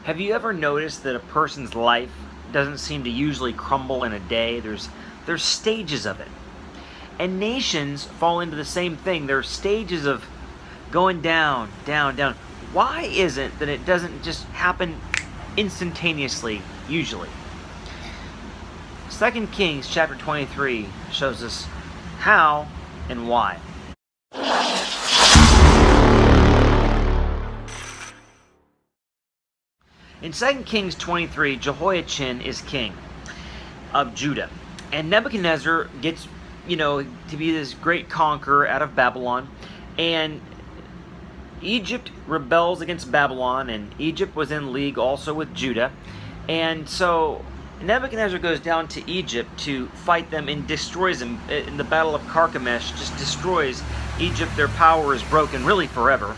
Have you ever noticed that a person's life doesn't seem to usually crumble in a day? There's stages of it. And nations fall into the same thing. There are stages of going down, down, down. Why is it that it doesn't just happen instantaneously, usually? 2 Kings chapter 23 shows us how and why. In 2 Kings 23, Jehoiachin is king of Judah. And Nebuchadnezzar gets, to be this great conqueror out of Babylon. And Egypt rebels against Babylon, and Egypt was in league also with Judah. And so Nebuchadnezzar goes down to Egypt to fight them and destroys them. In the Battle of Carchemish, just destroys Egypt. Their power is broken really forever.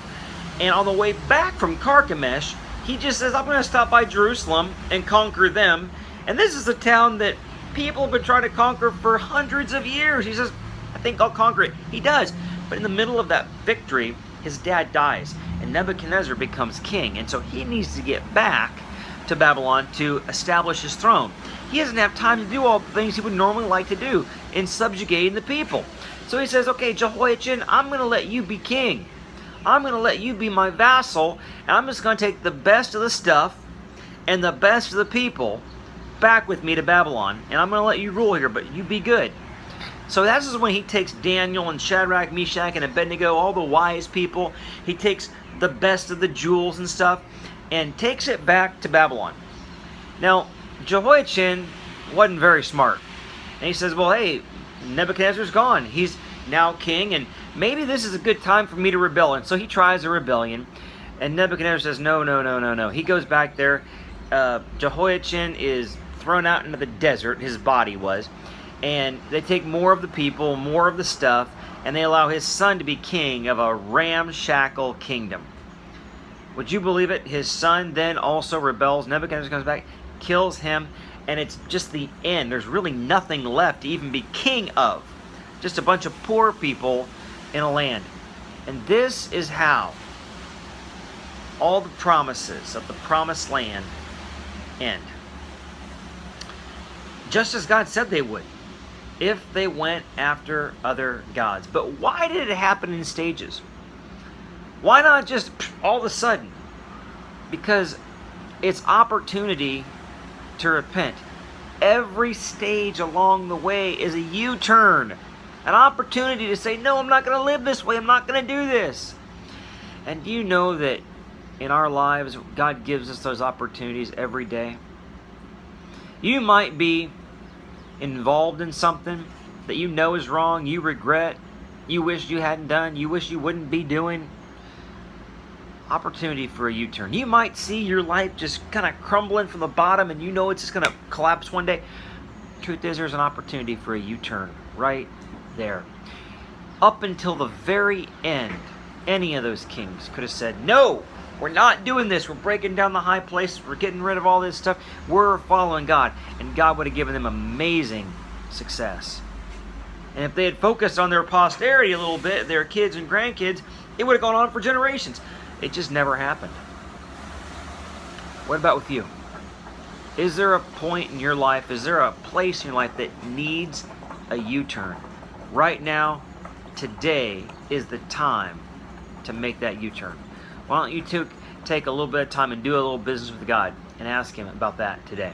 And on the way back from Carchemish, he just says, I'm going to stop by Jerusalem and conquer them. And this is a town that people have been trying to conquer for hundreds of years. He says, I think I'll conquer it. He does. But in the middle of that victory, his dad dies. And Nebuchadnezzar becomes king. And so he needs to get back to Babylon to establish his throne. He doesn't have time to do all the things he would normally like to do in subjugating the people. So he says, okay, Jehoiachin, I'm going to let you be king. I'm going to let you be my vassal, and I'm just going to take the best of the stuff and the best of the people back with me to Babylon, and I'm going to let you rule here, but you be good. So this is when he takes Daniel and Shadrach, Meshach, and Abednego, all the wise people. He takes the best of the jewels and stuff and takes it back to Babylon. Now, Jehoiachin wasn't very smart. And he says, well, hey, Nebuchadnezzar's gone. He's now king, and maybe this is a good time for me to rebel. And so he tries a rebellion, and Nebuchadnezzar says, no. He goes back there. Jehoiachin is thrown out into the desert, his body was, and they take more of the people, more of the stuff, and they allow his son to be king of a ramshackle kingdom. Would you believe it? His son then also rebels. Nebuchadnezzar comes back, kills him, and it's just the end. There's really nothing left to even be king of. Just a bunch of poor people in a land. And this is how all the promises of the promised land end. Just as God said they would, if they went after other gods. But why did it happen in stages? Why not just all of a sudden? Because it's opportunity to repent. Every stage along the way is a U-turn. An opportunity to say, no, I'm not going to live this way. I'm not going to do this. And do you know that in our lives, God gives us those opportunities every day? You might be involved in something that you know is wrong, you regret, you wish you hadn't done, you wish you wouldn't be doing. Opportunity for a U-turn. You might see your life just kind of crumbling from the bottom and you know it's just going to collapse one day. Truth is, there's an opportunity for a U-turn right there. Up until the very end, any of those kings could have said, no, we're not doing this. We're breaking down the high places. We're getting rid of all this stuff. We're following God. And God would have given them amazing success. And if they had focused on their posterity a little bit, their kids and grandkids, it would have gone on for generations. It just never happened. What about with you? Is there a point in your life, is there a place in your life that needs a U-turn? Right now, today is the time to make that U-turn. Why don't you take a little bit of time and do a little business with God and ask Him about that today?